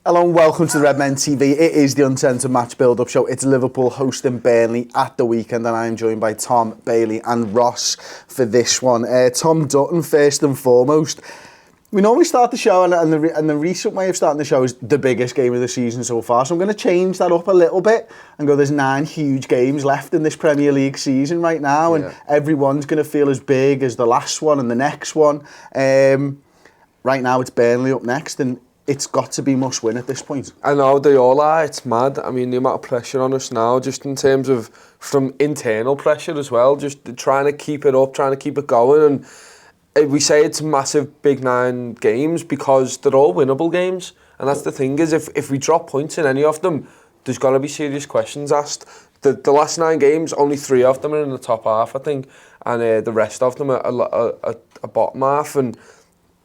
Hello and welcome to the Redmen TV. It is the Uncensored match build-up show. It's Liverpool hosting Burnley at the weekend, and I am joined by Tom, Bailey and Ross for this one. Tom Dutton, first and foremost. We normally start the show, and the recent way of starting the show is the biggest game of the season so far. So I'm going to change that up a little bit and go, there's 9 huge games left in this Premier League season right now, and everyone's going to feel as big as the last one and the next one. Right now it's Burnley up next, and it's got to be must win at this point. I know, they all are. It's mad. I mean, the amount of pressure on us now, just in terms of from internal pressure as well, just trying to keep it up, trying to keep it going. And we say it's massive, big 9 games because they're all winnable games. And that's the thing is, if we drop points in any of them, there's got to be serious questions asked. The last 9 games, only 3 of them are in the top half, I think. And the rest of them are a bottom half. And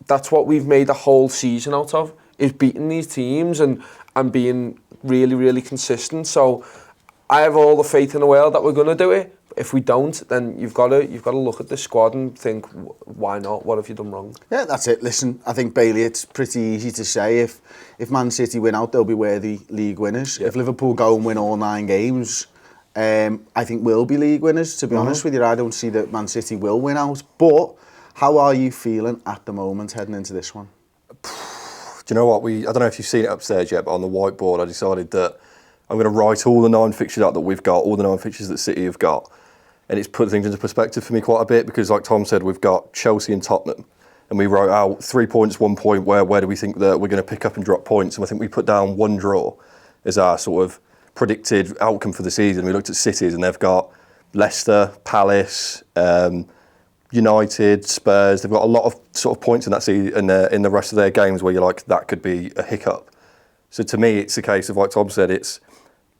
that's what we've made a whole season out of, is beating these teams and being really, really consistent. So I have all the faith in the world that we're going to do it. If we don't, then you've got to look at the squad and think, why not? What have you done wrong? Yeah, that's it. Listen, I think, Bailey, it's pretty easy to say if Man City win out, they'll be worthy league winners. Yeah. If Liverpool go and win all 9 games, I think we'll be league winners. To be honest with you, I don't see that Man City will win out. But how are you feeling at the moment heading into this one? Do you know what? I don't know if you've seen it upstairs yet, but on the whiteboard I decided that I'm going to write all the 9 fixtures out that we've got, all the 9 fixtures that City have got. And it's put things into perspective for me quite a bit because, like Tom said, we've got Chelsea and Tottenham. And we wrote out 3 points, 1 point, where do we think that we're going to pick up and drop points? And I think we put down 1 draw as our sort of predicted outcome for the season. We looked at cities and they've got Leicester, Palace, United, Spurs. They've got a lot of sort of points in that season in the rest of their games where you're like, that could be a hiccup. So to me, it's a case of, like Tom said,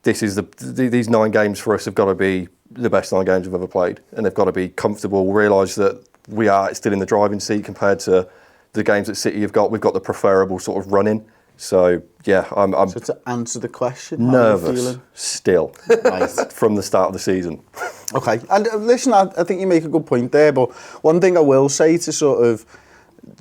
these 9 games for us have got to be the best 9 games we've ever played, and they've got to be comfortable. Realise that we are still in the driving seat compared to the games that City have got. We've got the preferable sort of running. So yeah, I'm so to answer the question, nervous how are you feeling? Still from the start of the season. Okay, and listen, I think you make a good point there, but one thing I will say to sort of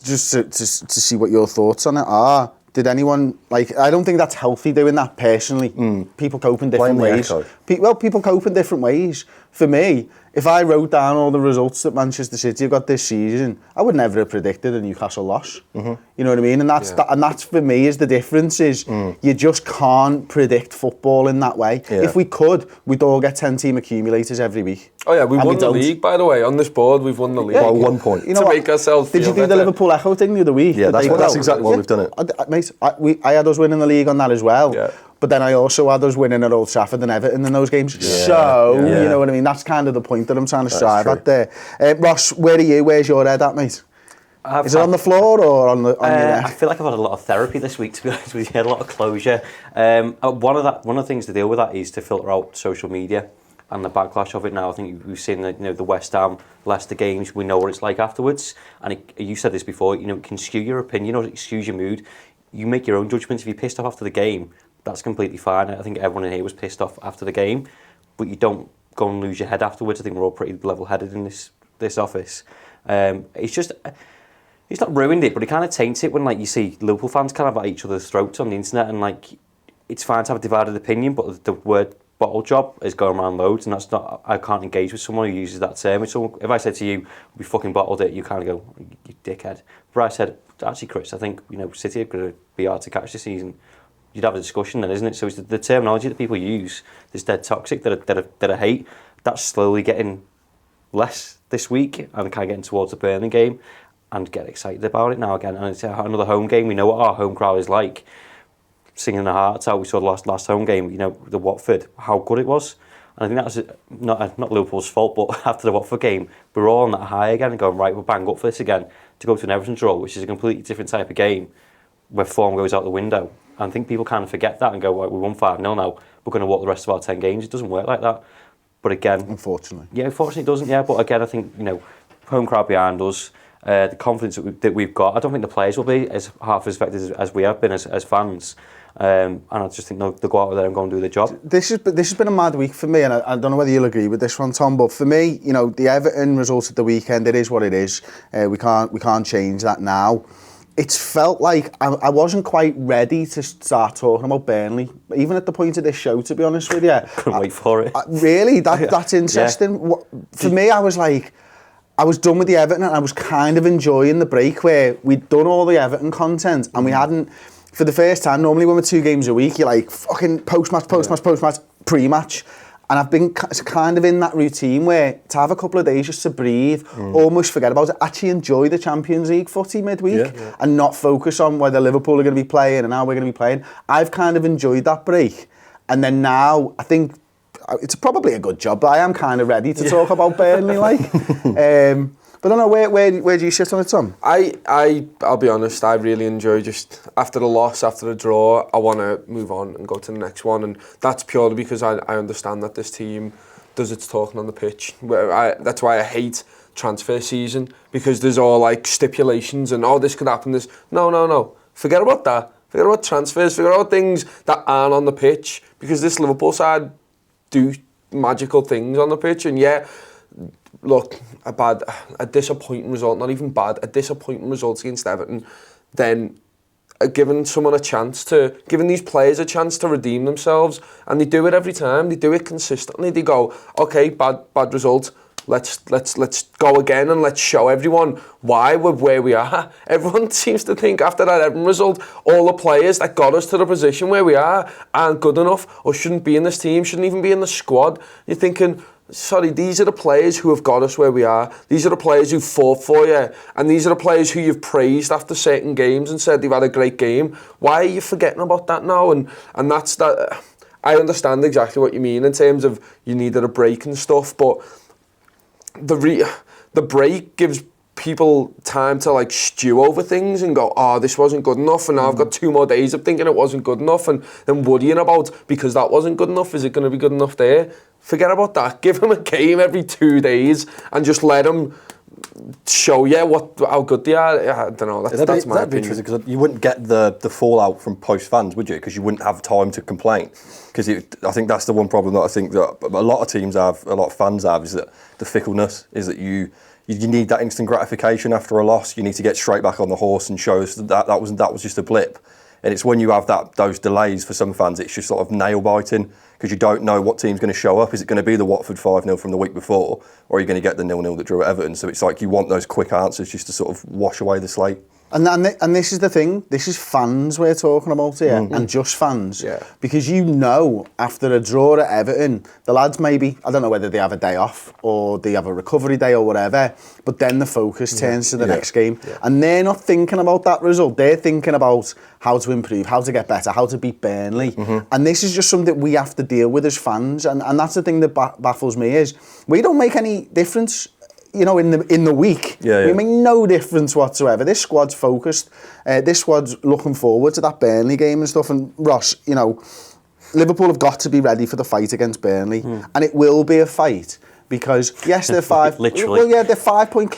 just to see what your thoughts on it are. Did anyone, I don't think that's healthy doing that personally. People cope in different ways. People cope in different ways. For me, if I wrote down all the results that Manchester City have got this season, I would never have predicted a Newcastle loss. You know what I mean? And that's for me is the difference is you just can't predict football in that way. Yeah. If we could, we'd all get 10-team accumulators every week. Oh yeah, we won the league, by the way. On this board, we've won the league. By 1 point. You know to make ourselves feel Did you do better. the Liverpool Echo thing the other week? Yeah, that's exactly why we've done it. Mate, I had us winning the league on that as well. Yeah. But then I also had us winning at Old Trafford and Everton in those games. Yeah. So, you know what I mean? That's kind of the point that I'm trying to strive at there. Ross, where are you? Where's your head at, mate? Is it on the floor or on your neck? I feel like I've had a lot of therapy this week, to be honest with you. A lot of closure. One of the things to deal with that is to filter out social media and the backlash of it now. I think we've seen the West Ham, Leicester games. We know what it's like afterwards. And you said this before. It can skew your opinion or it skews your mood. You make your own judgments. If you're pissed off after the game, that's completely fine. I think everyone in here was pissed off after the game, but you don't go and lose your head afterwards. I think we're all pretty level-headed in this office. It's not ruined it, but it kind of taints it when you see Liverpool fans kind of at each other's throats on the internet, and it's fine to have a divided opinion, but the word bottle job is going around loads, and that's not. I can't engage with someone who uses that term. So if I said to you, "We fucking bottled it," you kind of go, "You dickhead." But I said, "Actually, Chris, I think City are going to be hard to catch this season." You'd have a discussion then, isn't it? So it's the terminology that people use that's dead toxic, that I hate. That's slowly getting less this week, and kind of getting towards the Burnley game, and get excited about it now again. And it's another home game. We know what our home crowd is like, singing their hearts out. We saw the last home game, the Watford, how good it was. And I think that was not Liverpool's fault, but after the Watford game, we were all on that high again and going, right, we'll bang up for this again to go to an Everton draw, which is a completely different type of game where form goes out the window. And I think people kind of forget that and go, right, we won 5-0 now, we're going to walk the rest of our 10 games. It doesn't work like that. But again... Unfortunately. Yeah, unfortunately it doesn't, yeah. But again, I think, home crowd behind us, the confidence that we've got, I don't think the players will be as half as affected as we have been as fans. And I just think they'll go out there and go and do their job. This has been a mad week for me, and I don't know whether you'll agree with this one, Tom, but for me, the Everton result at the weekend, it is what it is. We can't change that now. it's felt like I wasn't quite ready to start talking about Burnley, even at the point of this show, to be honest with you. Couldn't wait for it. Really, that's interesting. Yeah. For me, I was like, I was done with the Everton and I was kind of enjoying the break where we'd done all the Everton content and we hadn't, for the first time, normally when we're 2 games a week, you're like, fucking post-match, pre-match. And I've been kind of in that routine where to have a couple of days just to breathe, almost forget about it, actually enjoy the Champions League footy midweek and not focus on whether Liverpool are going to be playing and how we're going to be playing. I've kind of enjoyed that break. And then now, I think it's probably a good job, but I am kind of ready to talk about Burnley, like. But I don't know, where do you sit on it, Tom? I'll be honest, I really enjoy just, after the loss, after the draw, I want to move on and go to the next one. And that's purely because I understand that this team does its talking on the pitch. That's why I hate transfer season, because there's all like stipulations and, oh, this could happen, this. No. Forget about that. Forget about transfers. Forget about things that aren't on the pitch, because this Liverpool side do magical things on the pitch. And yeah, look, a disappointing result, not even bad, a disappointing result against Everton, then giving these players a chance to redeem themselves, and they do it every time, they do it consistently. They go, okay, bad result, let's go again and let's show everyone why we're where we are. Everyone seems to think after that Everton result, all the players that got us to the position where we are aren't good enough or shouldn't be in this team, shouldn't even be in the squad. You're thinking, sorry, these are the players who have got us where we are. These are the players who fought for you. And these are the players who you've praised after certain games and said they've had a great game. Why are you forgetting about that now? And that's that. I understand exactly what you mean in terms of you needed a break and stuff, but the break gives people time to like stew over things and go, oh, this wasn't good enough, and now I've got 2 more days of thinking it wasn't good enough, and then worrying about, because that wasn't good enough, is it going to be good enough there? Forget about that. Give them a game every 2 days and just let them show you how good they are. I don't know. That's my opinion. Interesting, because you wouldn't get the fallout from post fans, would you? Because you wouldn't have time to complain. Because I think that's the one problem that I think that a lot of teams have, a lot of fans have, is that the fickleness is that you need that instant gratification after a loss. You need to get straight back on the horse and show us that was just a blip. And it's when you have those delays for some fans, it's just sort of nail biting, because you don't know what team's going to show up. Is it going to be the Watford 5-0 from the week before, or are you going to get the 0-0 that drew at Everton? So it's like you want those quick answers just to sort of wash away the slate. And this is the thing, this is fans we're talking about here, and just fans. Yeah. Because you know, after a draw at Everton, the lads maybe, I don't know whether they have a day off or they have a recovery day or whatever, but then the focus turns to the next game. Yeah. And they're not thinking about that result, they're thinking about how to improve, how to get better, how to beat Burnley. And this is just something we have to deal with as fans, and that's the thing that baffles me, is we don't make any difference, you know, in the week. We make no difference whatsoever. This squad's focused. This squad's looking forward to that Burnley game and stuff. And Ross, you know, Liverpool have got to be ready for the fight against Burnley, and it will be a fight, because yes, they're literally. Well, yeah, they're 5 points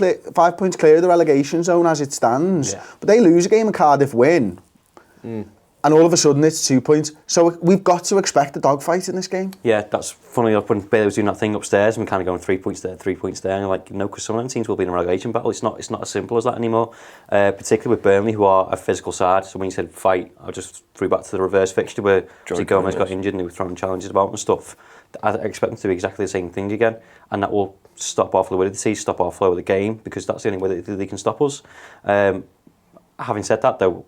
clear of the relegation zone as it stands. Yeah. But they lose a game and Cardiff win. And all of a sudden it's 2 points. So we've got to expect a dogfight in this game. Yeah, that's funny enough when Bailey was doing that thing upstairs and we're kind of going 3 points there, 3 points there, and you're like, no, because some of them teams will be in a relegation battle. It's not as simple as that anymore. Particularly with Burnley, who are a physical side. So when you said fight, I just threw back to the reverse fixture where Gomez got injured and they were throwing challenges about and stuff. I expect them to do exactly the same thing again, and that will stop our fluidity, stop our flow of the game, because that's the only way that they can stop us. Having said that, though,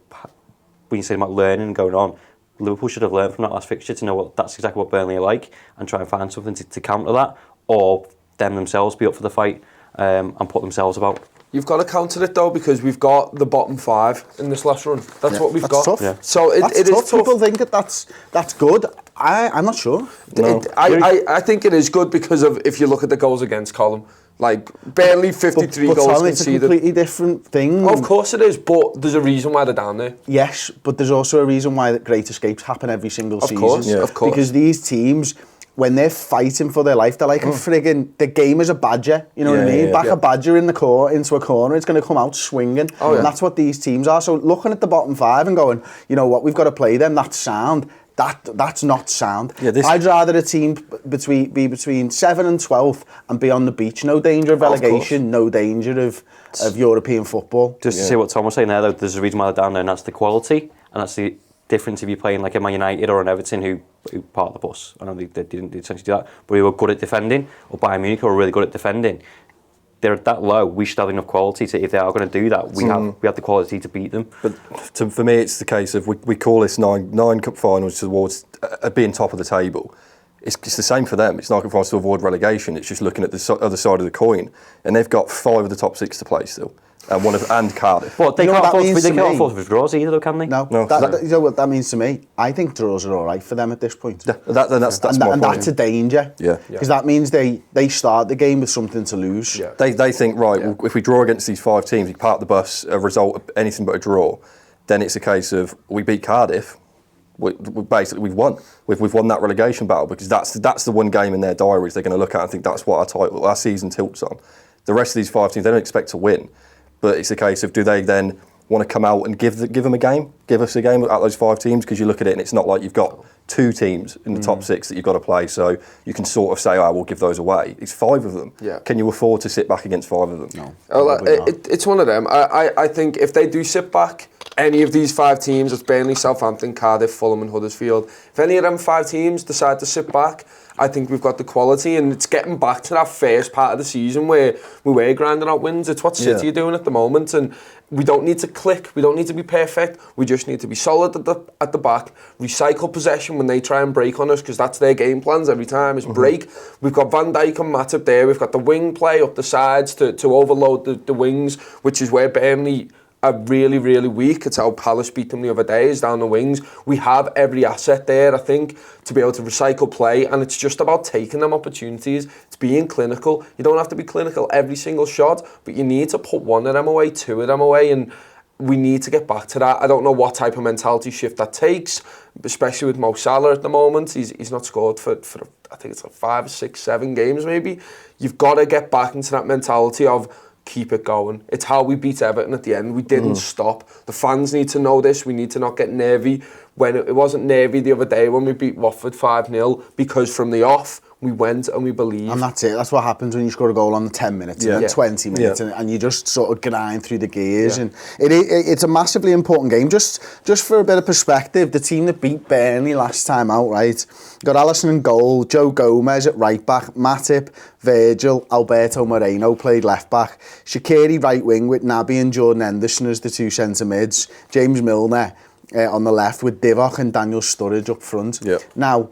when you say about learning and going on, Liverpool should have learned from that last fixture to know that's exactly what Burnley are like, and try and find something to counter that, or them themselves be up for the fight and put themselves about. You've got to counter it though, because we've got the bottom 5 in this last run. That's what we've got. Tough. Yeah. So it is tough. People think that's good. I'm not sure. No. I think it is good because of, if you look at the goals against column, like barely 53 but goals Tom, conceded. It's a completely different thing. Of course it is, but there's a reason why they're down there. Yes, but there's also a reason why great escapes happen every single season. Of course. Because these teams, when they're fighting for their life, they're like a friggin', the game is a badger, you know what I mean? Back a badger into a corner, it's going to come out swinging. And that's what these teams are. So looking at the bottom 5 and going, you know what, we've got to play them, that's sound. That's not sound. Yeah, I'd rather a team be between 7th and 12th and be on the beach. No danger of relegation, no danger of European football. Just to say what Tom was saying there, though, there's a reason why they're down there, and that's the quality, and that's the difference if you're playing like a Man United or an Everton who part of the bus. I know they didn't essentially do that, but who were good at defending, or Bayern Munich who are really good at defending. They're that low. We should have enough quality to, if they are going to do that, we have the quality to beat them. But for me, it's the case of we call this nine cup finals towards being top of the table. It's the same for them. It's not for us to avoid relegation. It's just looking at the other side of the coin, and they've got 5 of the top 6 to play still, and Cardiff. Well, they can't afford to draws either, though, can they? No. You know what that means to me? I think draws are all right for them at this point. Yeah, that's my point. That's a danger. Yeah. Because that means they start the game with something to lose. Yeah. They think, right, well, if we draw against these 5 teams, we park the bus, a result of anything but a draw, then it's a case of we beat Cardiff. We've won. We've won that relegation battle, because that's the one game in their diaries they're going to look at and think that's what our season tilts on. The rest of these 5 teams, they don't expect to win, but it's a case of, do they then want to come out and give them a game, give us a game at those 5 teams? Because you look at it and it's not like you've got 2 teams in the top 6 that you've got to play, so you can sort of say, we'll give those away. It's 5 of them. Yeah. Can you afford to sit back against 5 of them? No. It's one of them. I think if they do sit back, any of these 5 teams, it's Burnley, Southampton, Cardiff, Fulham and Huddersfield, if any of them 5 teams decide to sit back, I think we've got the quality, and it's getting back to that first part of the season where we were grinding out wins. It's what City are doing at the moment, and we don't need to click, we don't need to be perfect, we just need to be solid at the back, recycle possession when they try and break on us, because that's their game plans every time, is break. We've got Van Dijk and Matip there, we've got the wing play up the sides to overload the wings, which is where Burnley are really, really weak. It's how Palace beat them the other day, is down the wings. We have every asset there, I think, to be able to recycle play, and it's just about taking them opportunities. It's being clinical. You don't have to be clinical every single shot, but you need to put 1 of them away, 2 of them away, and we need to get back to that. I don't know what type of mentality shift that takes, especially with Mo Salah at the moment. He's not scored for I think it's like 5, 6, 7 games maybe. You've got to get back into that mentality of keep it going. It's how we beat Everton at the end. We didn't stop. The fans need to know this. We need to not get nervy. When it wasn't nervy the other day when we beat Watford 5-0, because from the off, we went and we believed. And that's it. That's what happens when you score a goal on the 10 minutes and 20 minutes and you just sort of grind through the gears. And it's a massively important game. Just for a bit of perspective, the team that beat Burnley last time out, right, got Alisson in goal, Joe Gomez at right back, Matip, Virgil, Alberto Moreno played left back, Shaqiri right wing with Naby and Jordan Henderson as the 2 centre mids, James Milner on the left with Divock and Daniel Sturridge up front. Now,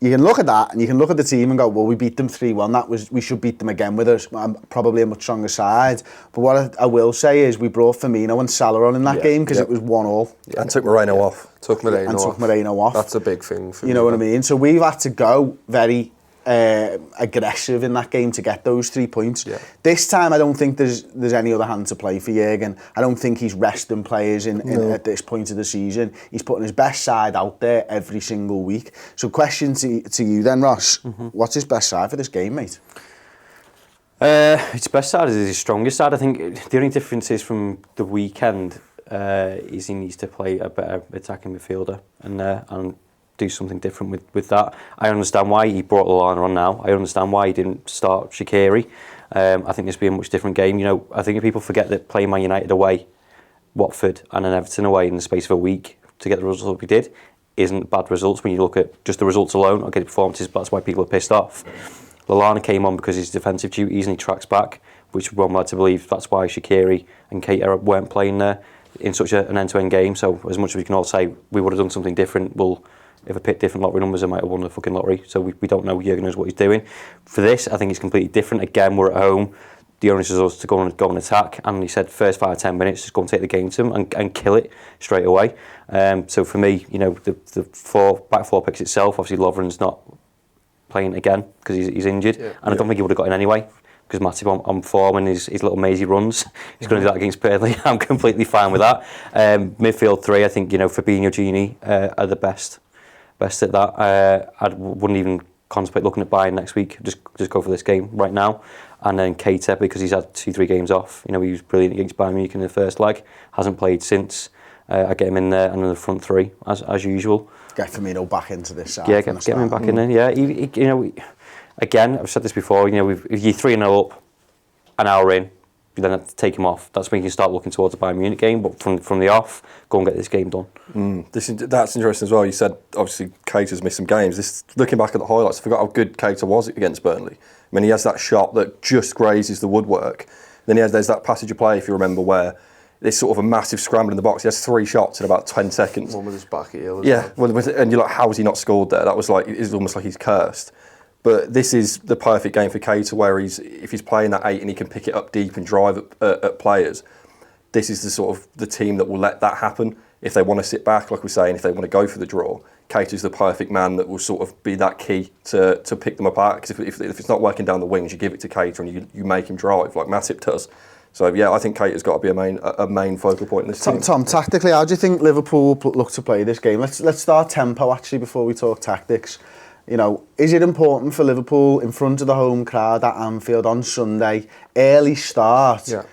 you can look at that and you can look at the team and go, well, we beat them 3-1. We should beat them again with probably a much stronger side. But what I will say is we brought Firmino and Salah on in that game because it was 1-1. And took Moreno off. Took Moreno off. That's a big thing for me. You know what I mean? So we've had to go very aggressive in that game to get those 3 points. This time I don't think there's any other hand to play for Jurgen. I don't think he's resting players at this point of the season. He's putting his best side out there every single week. So question to you then, Ross, what's his best side for this game, mate? His best side is his strongest side. I think the only difference is from the weekend is he needs to play a better attacking midfielder and do something different with that. I understand why he brought Lallana on now. I understand why he didn't start Shaqiri. I think this will be a much different game. You know, I think if people forget that playing Man United away, Watford and then Everton away in the space of a week to get the results we did isn't bad results when you look at just the results alone. Okay, the performances, but that's why people are pissed off. Lallana came on because of his defensive duties and he tracks back, which one led to believe that's why Shaqiri and Keita weren't playing there in such an end-to-end game. So as much as we can all say we would have done something different, if I picked different lottery numbers, I might have won the fucking lottery. So we don't know. Jurgen knows what he's doing. For this, I think it's completely different. Again, we're at home. The onus is us to go and attack. And he said first 5-10 minutes, just go and take the game to him and kill it straight away. So for me, you know, the back four picks itself, obviously Lovren's not playing again because he's injured. And I don't think he would have got in anyway because Matip on form and his little mazy runs. He's going to do that against Burnley. I'm completely fine with that. Midfield 3, I think, you know, Fabinho, Gini are the best at that. I wouldn't even contemplate looking at buying next week. Just go for this game right now. And then Keita, because he's had 2-3 games off. You know, he was brilliant against Bayern Munich in the first leg. Hasn't played since. I get him in there and in the front three as usual. Get Firmino back into this side. Yeah, get him back in there. Yeah, you know, again, I've said this before. You know, if you're 3-0 up, an hour in, you then have to take him off. That's when you can start looking towards the Bayern Munich game. But from the off, go and get this game done. That's interesting as well. You said obviously Keita's missed some games. Looking back at the highlights, I forgot how good Keita was against Burnley. I mean, he has that shot that just grazes the woodwork. Then there's that passage of play, if you remember, where there's sort of a massive scramble in the box. He has 3 shots in about 10 seconds. One with his back heel. And you're like, how has he not scored there? That was like, it's almost like he's cursed. But this is the perfect game for Keita, where if he's playing that 8 and he can pick it up deep and drive at players, this is the sort of the team that will let that happen. If they want to sit back, like we're saying, if they want to go for the draw, Keita's the perfect man that will sort of be that key to pick them apart. Because if it's not working down the wings, you give it to Keita and you make him drive like Matip does. So yeah, I think Keita's got to be a main focal point in this team. Tom, tactically, how do you think Liverpool look to play this game? Let's start tempo actually before we talk tactics. You know, is it important for Liverpool in front of the home crowd at Anfield on Sunday, early start? Yeah.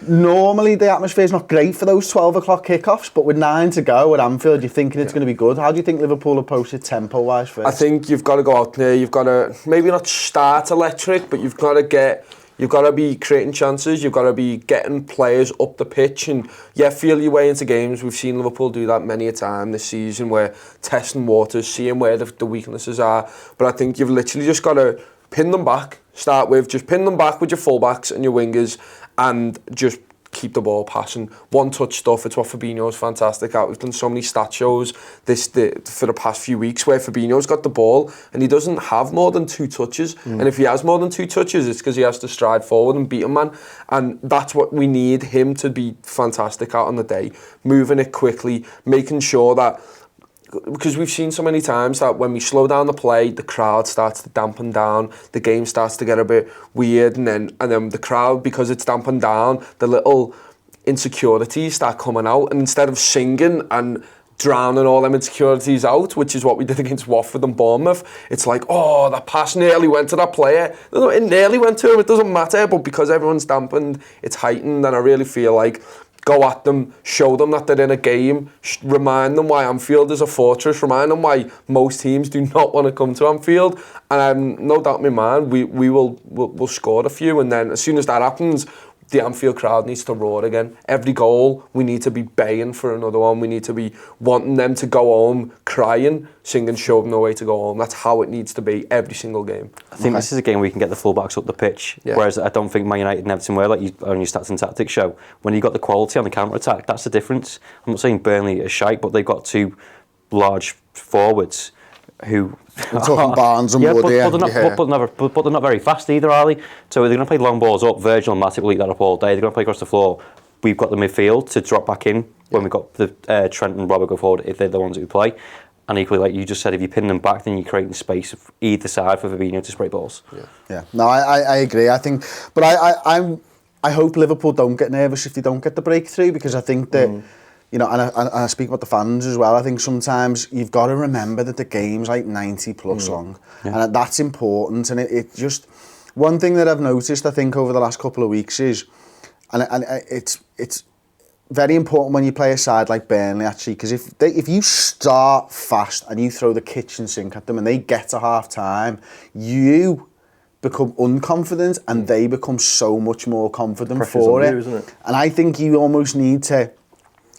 Normally the atmosphere is not great for those 12 o'clock kickoffs, but with 9 to go at Anfield, you're thinking it's going to be good. How do you think Liverpool approach it tempo-wise first? I think you've got to go out there. You've got to maybe not start electric, but you've got to be creating chances. You've got to be getting players up the pitch and feel your way into games. We've seen Liverpool do that many a time this season, where testing waters, seeing where the weaknesses are. But I think you've literally just got to pin them back. Just pin them back with your fullbacks and your wingers, and just keep the ball passing. One-touch stuff, it's what Fabinho's fantastic at. We've done so many stat shows for the past few weeks where Fabinho's got the ball and he doesn't have more than 2 touches. And if he has more than 2 touches, it's because he has to stride forward and beat a man. And that's what we need him to be fantastic at on the day. Moving it quickly, making sure that, because we've seen so many times that when we slow down the play, the crowd starts to dampen down, the game starts to get a bit weird, and then the crowd, because it's dampened down, the little insecurities start coming out, and instead of singing and drowning all them insecurities out, which is what we did against Watford and Bournemouth, it's like, oh, that pass nearly went to that player. No, it nearly went to him, it doesn't matter, but because everyone's dampened, it's heightened, and I really feel like go at them, show them that they're in a game, remind them why Anfield is a fortress, remind them why most teams do not want to come to Anfield, and no doubt in my mind, we'll score a few, and then as soon as that happens, the Anfield crowd needs to roar again. Every goal, we need to be baying for another one. We need to be wanting them to go home crying, singing "Show them the way to go home." That's how it needs to be every single game. I think this is a game where you can get the fullbacks up the pitch, whereas I don't think Man United and Everton were, like you on your stats and tactics show. When you got the quality on the counter-attack, that's the difference. I'm not saying Burnley is shite, but they've got 2 large forwards who... We're talking Barnes and Wood, but they're not very fast either, are they? So they're going to play long balls up. Virgil and Matip will eat that up all day. They're going to play across the floor. We've got the midfield to drop back in when we've got the Trent and Robert go forward, if they're the ones who play. And equally, like you just said, if you pin them back, then you're creating space of either side for Fabinho to spray balls. Yeah. No, I agree. I think, but I hope Liverpool don't get nervous if they don't get the breakthrough, because I think that, you know, and I speak about the fans as well. I think sometimes you've got to remember that the game's like 90 plus long, and that's important. And it just, one thing that I've noticed, I think, over the last couple of weeks is, and it's very important when you play a side like Burnley, actually, because if you start fast and you throw the kitchen sink at them and they get to half time, you become unconfident and they become so much more confident for it. Isn't it. And I think you almost need to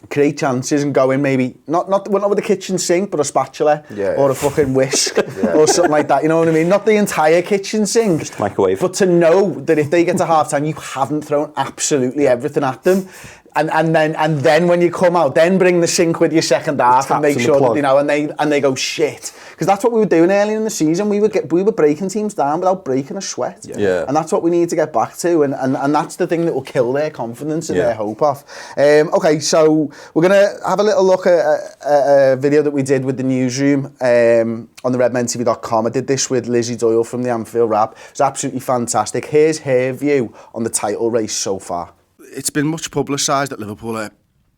create chances and go in, maybe not with a kitchen sink, but a spatula or a fucking whisk or something like that. You know what I mean? Not the entire kitchen sink, just microwave. But to know that if they get to half time, you haven't thrown absolutely everything at them. And then when you come out, then bring the sink with your second half and make sure that, you know, and they go shit, because that's what we were doing earlier in the season. We were breaking teams down without breaking a sweat. And that's what we need to get back to, and that's the thing that will kill their confidence and their hope off. Okay, so we're gonna have a little look at a video that we did with the newsroom on the redmentv.com. I did this with Lizzie Doyle from the Anfield Rap. It's absolutely fantastic. Here's her view on the title race so far. It's been much publicised that Liverpool are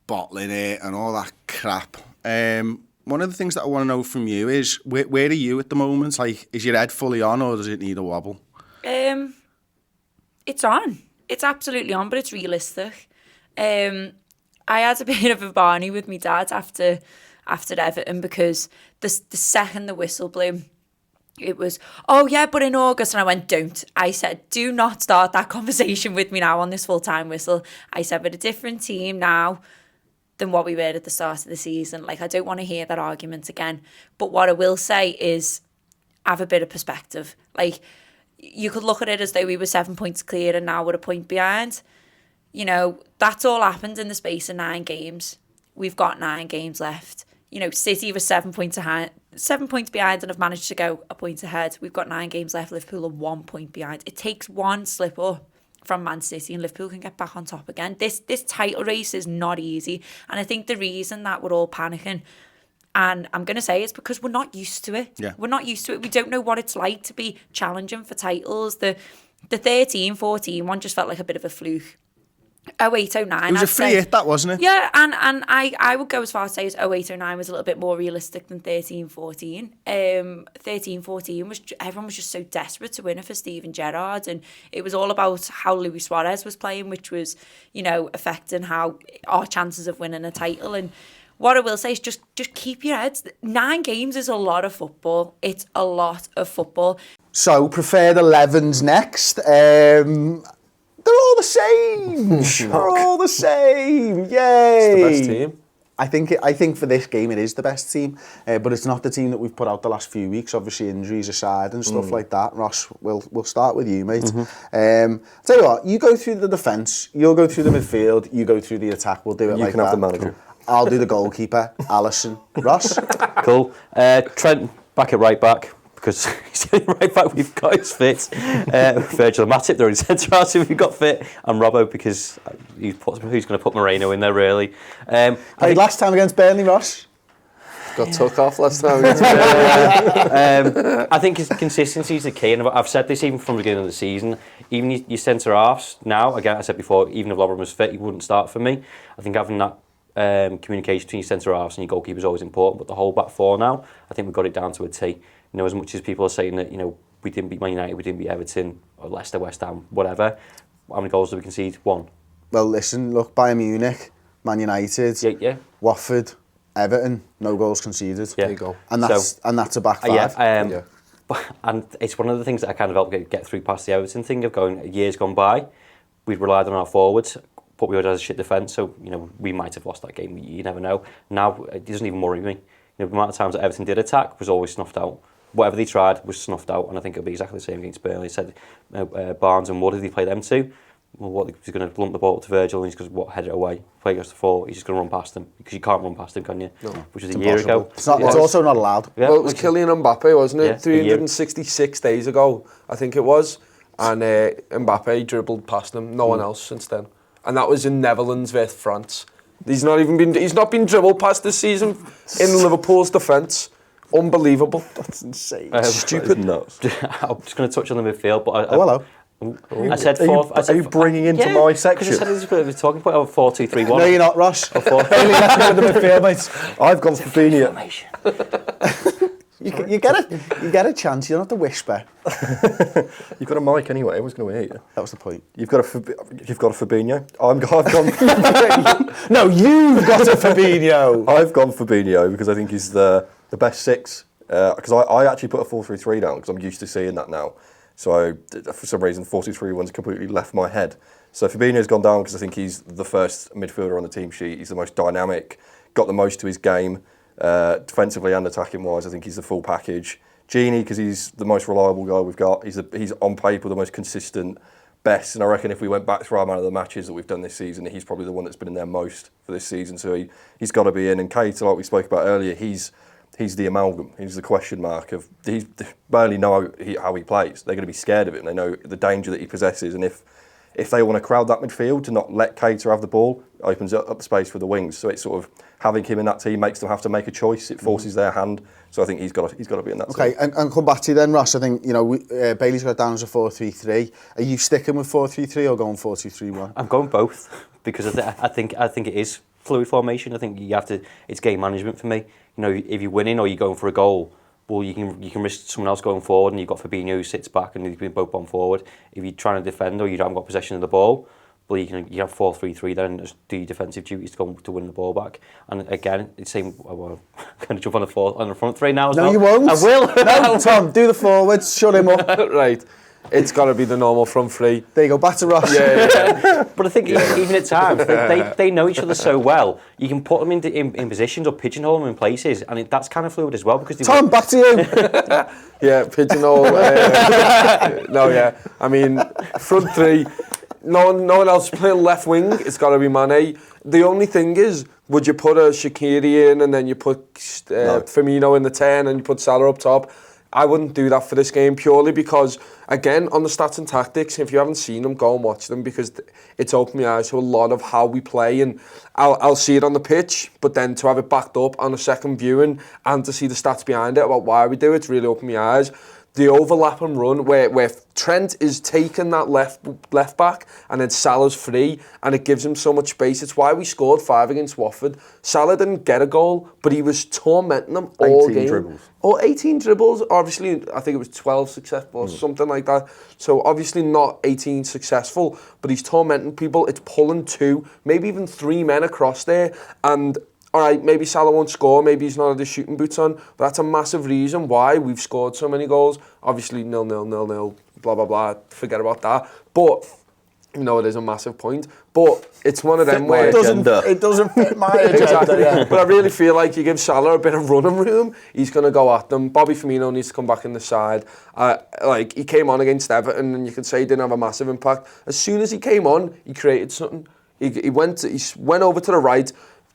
bottling it and all that crap. One of the things that I want to know from you is, where are you at the moment? Like, is your head fully on, or does it need a wobble? It's on. It's absolutely on, but it's realistic. I had a bit of a Barney with my dad after Everton, because the second the whistle blew, it was, oh yeah, but in August. And I went, don't. I said, do not start that conversation with me now on this full-time whistle. I said, we're a different team now than what we were at the start of the season. Like, I don't want to hear that argument again. But what I will say is, have a bit of perspective. Like, you could look at it as though we were 7 points clear and now we're a point behind. You know, that's all happened in the space of 9 games. We've got 9 games left. You know, City was 7 points behind and have managed to go a point ahead. We've got 9 games left. Liverpool are 1 point behind. It takes one slip up from Man City and Liverpool can get back on top again. This title race is not easy. And I think the reason that we're all panicking, and I'm going to say, it's because we're not used to it. Yeah. We're not used to it. We don't know what it's like to be challenging for titles. The 13-14 one just felt like a bit of a fluke. 08-09. It was a free hit, that, wasn't it? Yeah, and I would go as far as say as 08-09 was a little bit more realistic than 13-14. 13-14 was, everyone was just so desperate to win it for Steven Gerrard, and it was all about how Luis Suarez was playing, which was, you know, affecting how our chances of winning a title. And what I will say is just keep your heads. 9 games is a lot of football. It's a lot of football. So, preferred 11s next. They're all the same. They're all the same. Yay! It's the best team. I think for this game it is the best team, but it's not the team that we've put out the last few weeks. Obviously, injuries aside and stuff like that. Ross, we'll start with you, mate. Tell you what, you go through the defence, you'll go through the midfield, you go through the attack. We'll do it You like can that. have the manager. I'll do the goalkeeper, Alisson. Ross? Cool. Trent back at right back, because he's the only right back we've got is fit. Virgil and Matip, they're in centre half, so we've got fit. And Robbo, because who's going to put Moreno in there, really? Played last time against Burnley, Ross. Got took off last time. I think consistency is the key, and I've said this even from the beginning of the season. Even your centre halves now, again, I said before, even if Lovren was fit, he wouldn't start for me. I think having that communication between your centre halves and your goalkeeper is always important, but the whole back four now, I think we've got it down to a T. You know, as much as people are saying that, you know, we didn't beat Man United, we didn't beat Everton, or Leicester, West Ham, whatever. How many goals did we concede? 1. Well, listen, look, Bayern Munich, Man United, Yeah. Watford, Everton, no goals conceded. Yeah. There you go. And that's a back 5. Yeah. And it's one of the things that I kind of helped get through past the Everton thing of going, years gone by, we'd relied on our forwards, but we had a shit defence, so, you know, we might have lost that game, you never know. Now, it doesn't even worry me. You know, the amount of times that Everton did attack was always snuffed out. Whatever they tried was snuffed out, and I think it'll be exactly the same against Burnley. Said Barnes and Wood, if they play them two, well, what, he's going to lump the ball up to Virgil and he's going to head it away. Play goes to 4, he's just going to run past them, because you can't run past him, can you? No. Which was a year ago. It's also not allowed. Yeah, Well, it was Kylian Mbappe, wasn't it? Yeah, 366 days ago, I think it was. And Mbappe dribbled past him. No one else since then. And that was in Netherlands versus France. He's not been dribbled past this season in Liverpool's defence. Unbelievable. That's insane. Stupid nuts. I'm just going to touch on the midfield, but hello. I said Are 4. are you bringing into my section? Because I said it was a bit of a talking point of 4-2-3-1. No, you're not, Ross. Bailey, let's go to the midfield, mate. I've gone for Fabinho. You get a chance. You don't have to whisper. You've got a mic anyway. Everyone's going to hear you. That was the point. You've got a Fabinho. I've gone. No, you've got a Fabinho. I've gone Fabinho because I think he's the best 6. Because I actually put a 4-3-3 down because I'm used to seeing that now. So for some reason, 4-2-3-1's completely left my head. So Fabinho's gone down because I think he's the first midfielder on the team sheet. He's the most dynamic, got the most to his game, defensively and attacking wise. I think he's the full package. Gini, because he's the most reliable guy we've got. He's on paper the most consistent, best. And I reckon if we went back through our man of the matches that we've done this season, he's probably the one that's been in there most for this season. So he's got to be in. And Keita, like we spoke about earlier, he's the amalgam. He's the question mark of. They barely know how he plays. They're going to be scared of it, and they know the danger that he possesses. And if they want to crowd that midfield to not let Keita have the ball, it opens up the space for the wings. So it's sort of having him in that team makes them have to make a choice. It forces their hand. So I think he's got to be in that team. Okay, and come back to you then, Ross. I think Bailey's got it down as a 4-3-3. Are you sticking with 4-3-3 or going 4-2-3-1? I'm going both because I think it is fluid formation. I think you have to. It's game management for me. You know, if you're winning or you're going for a goal, well, you can risk someone else going forward, and you've got Fabinho who sits back and he's been both on forward. If you're trying to defend or you haven't got possession of the ball, but you have 4-3-3 then, and just do your defensive duties to go to win the ball back. And again, it's same. Well, I'm going to jump on the front three now. No, you won't. I will. No, Tom, do the forwards. Shut him up. Right. It's got to be the normal front three. There you go, back to Ross. Yeah. But I think even at times, they know each other so well, you can put them in positions or pigeonhole them in places, and that's kind of fluid as well. Because Tom, back to you. Yeah, pigeonhole. No, yeah. I mean, front three, no one else playing left wing, it's got to be Mane. The only thing is, would you put a Shaqiri in and then you put Firmino in the 10 and you put Salah up top? I wouldn't do that for this game purely because, again, on the stats and tactics, if you haven't seen them, go and watch them because it's opened my eyes to a lot of how we play, and I'll see it on the pitch, but then to have it backed up on a second viewing and to see the stats behind it about why we do it's really opened my eyes. The overlap and run where Trent is taking that left back and then Salah's free and it gives him so much space. It's why we scored 5 against Watford. Salah didn't get a goal, but he was tormenting them all game. 18 dribbles. Or 18 dribbles. Obviously, I think it was 12 successful or something like that. So obviously not 18 successful, but he's tormenting people. It's pulling 2, maybe even 3 men across there, and all right, maybe Salah won't score, maybe he's not had his shooting boots on, but that's a massive reason why we've scored so many goals. Obviously, 0-0, blah, blah, blah, forget about that. But, you know, it is a massive point. But it's one of them where... It doesn't fit my agenda. Exactly. Yeah. But I really feel like you give Salah a bit of running room, he's going to go at them. Bobby Firmino needs to come back in the side. Like, he came on against Everton, and you could say he didn't have a massive impact. As soon as he came on, he created something. He went over to the right.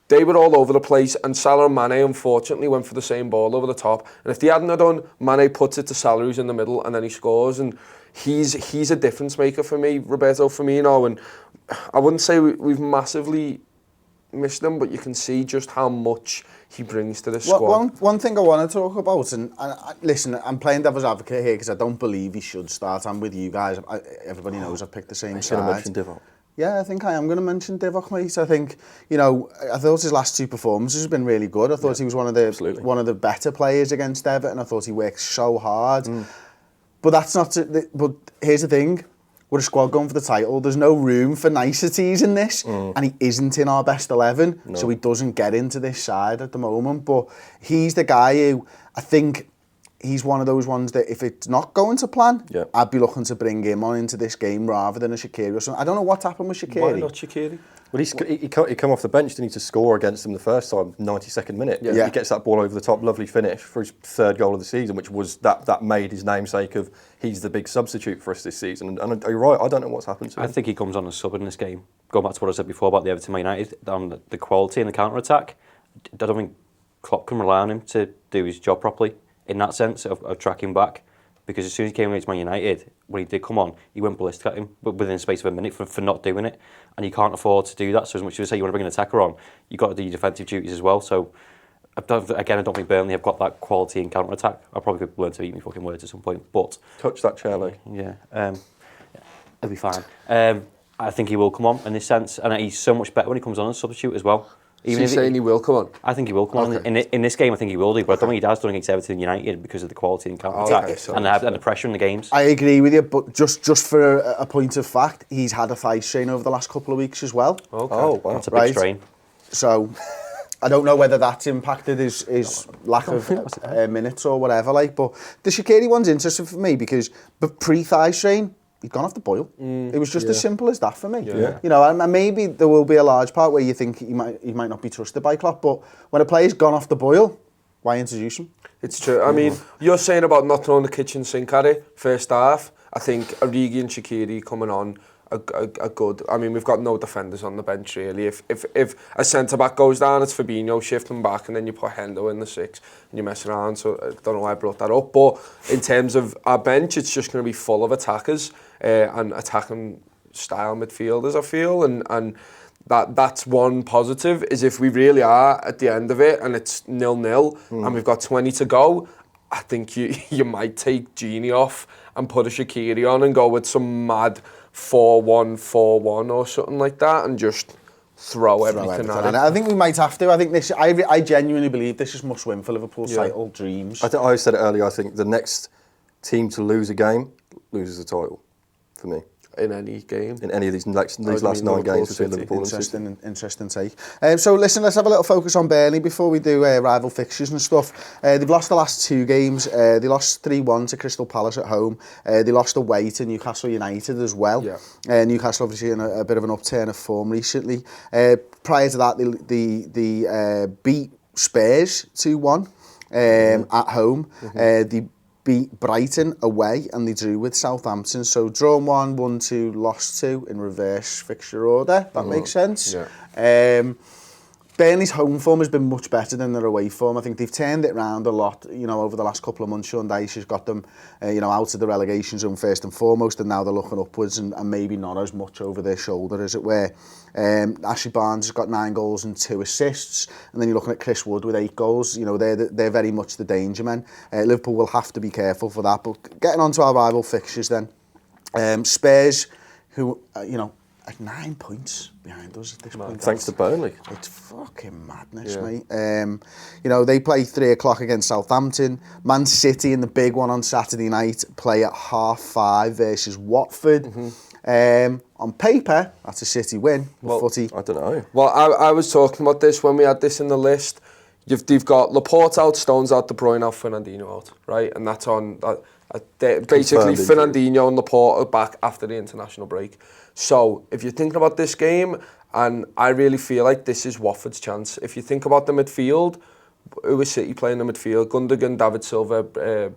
They were all over the place, and Salah and Mane, unfortunately, went for the same ball over the top. And if they hadn't have done, Mane puts it to Salah, who's in the middle, and then he scores. And he's a difference maker for me, Roberto Firmino. And I wouldn't say we've massively missed him, but you can see just how much he brings to the squad. One thing I want to talk about, and listen, I'm playing devil's advocate here because I don't believe he should start. I'm with you guys. Everybody knows I've picked the same side. Should have mentioned Divock. Yeah, I think I am going to mention Divock, mate. I think, you know, I thought his last 2 performances have been really good. I thought he was one of the better players against Everton. I thought he worked so hard. But that's not... But here's the thing. We're a squad going for the title. There's no room for niceties in this. And he isn't in our best 11. So he doesn't get into this side at the moment. But he's the guy who, I think... He's one of those ones that if it's not going to plan, I'd be looking to bring him on into this game rather than a Shaqiri or something. I don't know what happened with Shaqiri. Why not Shaqiri? Well, he come off the bench, didn't he, to score against them the first time, 92nd minute. Yeah. He gets that ball over the top, lovely finish for his 3rd goal of the season, which was that made his namesake of he's the big substitute for us this season. And you're right, I don't know what's happened to him. I think he comes on as sub in this game. Going back to what I said before about the Everton Man United, the quality and the counter-attack, I don't think Klopp can rely on him to do his job properly. In that sense of tracking back, because as soon as he came against Man United, when he did come on, he went ballistic at him within the space of a minute for not doing it, and you can't afford to do that. So as much as you say you want to bring an attacker on, you've got to do your defensive duties as well. So I don't think Burnley have got that quality in counter attack. I probably could learn to eat me fucking words at some point, but touch that chair leg. Yeah, it'll be fine. I think he will come on in this sense, and he's so much better when he comes on as substitute as well. Even if saying he will come on? I think he will come on. In this game, I think he will do, but I don't think he has done against Everton United because of the quality in counter-attack and the pressure in the games. I agree with you, but just for a point of fact, he's had a thigh strain over the last couple of weeks as well. Okay. Oh, wow. That's a big strain. So, I don't know whether that's impacted his lack of minutes or whatever, but the Shaqiri one's interesting for me because pre-thigh strain, he'd gone off the boil. It was just as simple as that for me. Yeah. You know, and maybe there will be a large part where you think he might not be trusted by Klopp, but when a player's gone off the boil, why introduce him? It's true. I mean, you're saying about not throwing the kitchen sink at it first half. I think Origi and Shaqiri coming on are good. I mean, we've got no defenders on the bench really. If a centre back goes down, it's Fabinho, shift him back, and then you put Hendo in the 6 and you mess around. So I don't know why I brought that up. But in terms of our bench, it's just going to be full of attackers and attacking style midfielders, I feel, and that's one positive, is if we really are at the end of it and it's 0-0 and we've got 20 to go, I think you might take Genie off and put a Shaqiri on and go with some mad 4-1 or something like that and just throw everything at it. I think we might have to. I think this. I genuinely believe this is must win for Liverpool's title dreams. I said it earlier. I think the next team to lose a game loses the title for me. in any game. In any of these last 9 games between Liverpool and City. Interesting take. So listen, let's have a little focus on Burnley before we do rival fixtures and stuff. They've lost the last 2 games. They lost 3-1 to Crystal Palace at home. They lost away to Newcastle United as well. Yeah. Newcastle obviously in a bit of an upturn of form recently. Prior to that, they beat Spurs 2-1 at home. They beat Brighton away and they drew with Southampton. So drawn 1, won 2, lost 2 in reverse fixture order. That makes sense. Yeah. Burnley's home form has been much better than their away form. I think they've turned it around a lot, over the last couple of months. Sean Dyche has got them, out of the relegation zone first and foremost, and now they're looking upwards and maybe not as much over their shoulder, as it were. Ashley Barnes has got 9 goals and 2 assists, and then you're looking at Chris Wood with 8 goals. They're very much the danger men. Liverpool will have to be careful for that. But getting on to our rival fixtures then. Spurs, who, at 9 points behind us at this point. Thanks to Burnley. It's fucking madness, mate. They play 3 o'clock against Southampton. Man City in the big one on Saturday night play at 5:30 versus Watford. On paper, that's a City win. Footy. I don't know. Well, I was talking about this when we had this in the list. You've got Laporte out, Stones out, De Bruyne out, Fernandinho out, right? And that's on... basically, Fernandinho and Laporte are back after the international break. So, if you're thinking about this game, and I really feel like this is Watford's chance. If you think about the midfield, who is City playing in the midfield? Gundogan, David Silva,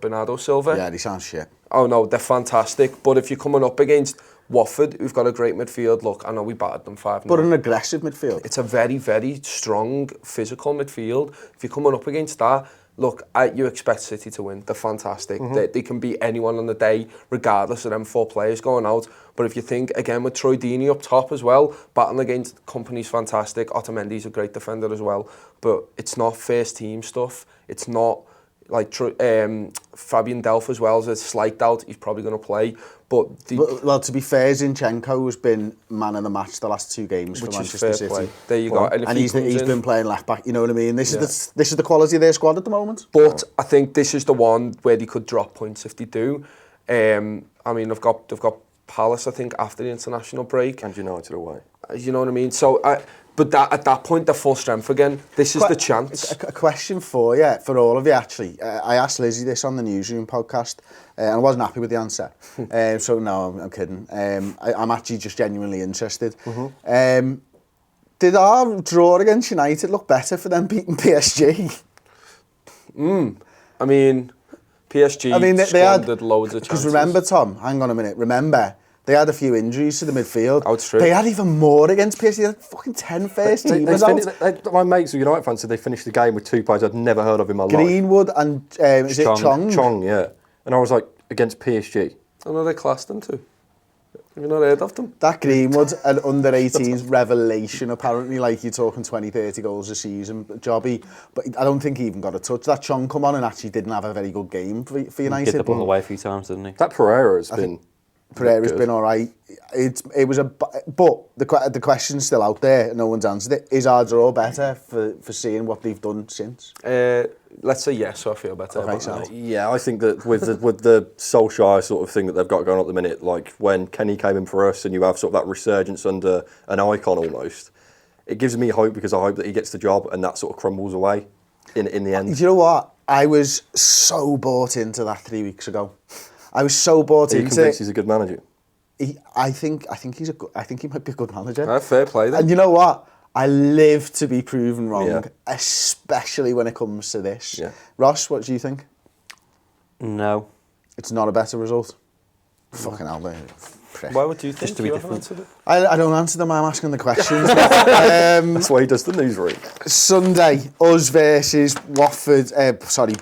Bernardo Silva. Yeah, they sound shit. Oh no, they're fantastic. But if you're coming up against Watford, who've got a great midfield, look, I know we battered them 5-0. But an aggressive midfield. It's a very, very strong physical midfield. If you're coming up against that, look, you expect City to win. They're fantastic. They can beat anyone on the day, regardless of them 4 players going out. But if you think, again, with Troy Deeney up top as well, battling against Kompany's fantastic. Otamendi's a great defender as well. But it's not first team stuff. It's not like Fabian Delph as well. As a slight doubt, he's probably going to play. But to be fair, Zinchenko has been man of the match the last 2 games for Manchester City. Play. There you go. And he's been playing left back. You know what I mean? This is the quality of their squad at the moment. But I think this is the one where they could drop points if they do. They've got Palace, I think, after the international break. And United away. You know what I mean? So, but at that point, they're full strength again. This is the chance. A question for you, for all of you, actually. I asked Lizzie this on the Newsroom podcast, and I wasn't happy with the answer. So, no, I'm kidding. I'm actually just genuinely interested. Did our draw against United look better for them beating PSG? I mean, PSG squandered loads of chances. Because remember, Tom, hang on a minute. Remember, they had a few injuries to the midfield. Oh, it's true. They had even more against PSG. They had fucking 10 first teamers out. My mates who United fans said they finished the game with 2 players I'd never heard of in my life. Greenwood and is it Chong? Chong, yeah. And I was like, against PSG. I know they classed them too. Have you not heard of them? That Greenwood, an under-18s revelation, apparently, like you're talking 20, 30 goals a season, jobby. But I don't think he even got a touch. That Chong come on and actually didn't have a very good game for United. He did the ball away a few times, didn't he? That Pereira's been... Pereira's been all right. It was but the question's still out there. No one's answered it. Is our draw better for seeing what they've done since? Let's say yes, so I feel better. Okay, so. Yeah, I think that with the Solskjaer sort of thing that they've got going on at the minute, like when Kenny came in for us, and you have sort of that resurgence under an icon almost. It gives me hope because I hope that he gets the job and that sort of crumbles away in the end. You know what? I was so bought into that 3 weeks ago. I was so bought into it. Are you convinced he's a good manager? I think he might be a good manager. Fair play then. And you know what? I live to be proven wrong, especially when it comes to this. Yeah. Ross, what do you think? No. It's not a better result? Fucking hell, man. Why would you think? Just to be different. I don't answer them, I'm asking the questions. That's why he does the newsroom. Sunday, us versus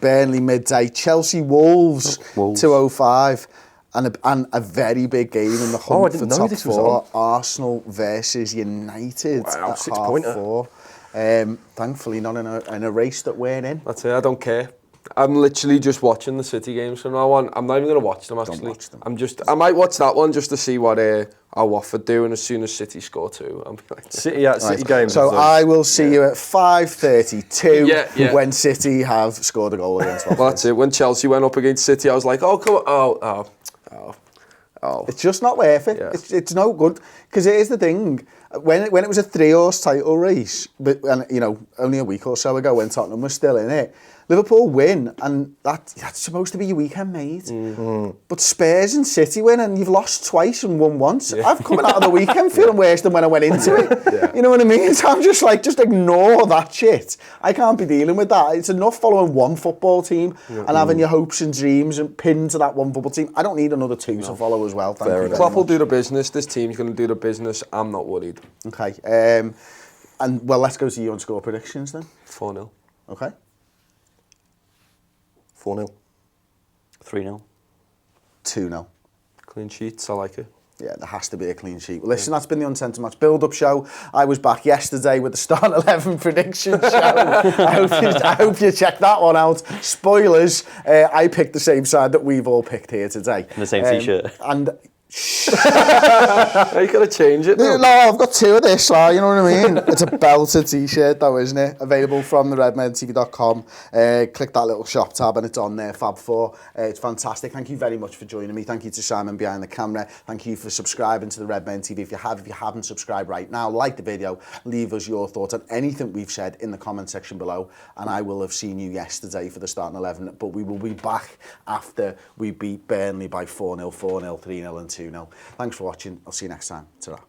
Burnley midday. Chelsea Wolves. 2:05. And a very big game in the hunt for top 4. Arsenal versus United at 4:30. Thankfully not in a race that we're in. That's it, I don't care. I'm literally just watching the City games from now on. I'm not even going to watch them, actually. Don't watch them. I might watch that one just to see what our Watford do, and as soon as City score 2, I'll be like... City games. So I will see you at 5:32 when City have scored a goal against Watford. Well, that's it. When Chelsea went up against City, I was like, oh, come on. Oh. It's just not worth it. Yeah. It's no good. Because it is the thing. When it was a 3-horse title race, but and you know, only a week or so ago when Tottenham was still in it, Liverpool win, and that's supposed to be your weekend, mate. But Spurs and City win, and you've lost twice and won once. I've coming out of the weekend feeling worse than when I went into it. You know what I mean? So I'm just like, just ignore that shit. I can't be dealing with that. It's enough following one football team and having your hopes and dreams and pinned to that one football team. I don't need another two to follow as well. Thank you very Klopp will much. do the business. This team's going to do the business. I'm not worried. Okay. And well, let's go to your score predictions then. 4-0. Okay. 4-0. 3-0. 2-0. Clean sheets, I like it. Yeah, there has to be a clean sheet. Well, listen, that's been the Uncensored Match build-up show. I was back yesterday with the Start 11 prediction show. I hope you check that one out. Spoilers, I picked the same side that we've all picked here today. And the same t-shirt. And... You got to change it now. No, I've got two of this, so you know what I mean? It's a belted t-shirt though, isn't it? Available from the redmentv.com. Click that little shop tab and it's on there, Fab 4. It's fantastic. Thank you very much for joining me. Thank you to Simon behind the camera. Thank you for subscribing to the Redmen TV. If you haven't subscribed right now, like the video, leave us your thoughts on anything we've said in the comment section below, and I will have seen you yesterday for the Starting 11, but we will be back after we beat Burnley by 4-0, 4-0, 3-0 and 2-0. Thanks for watching. I'll see you next time. Ta-ra.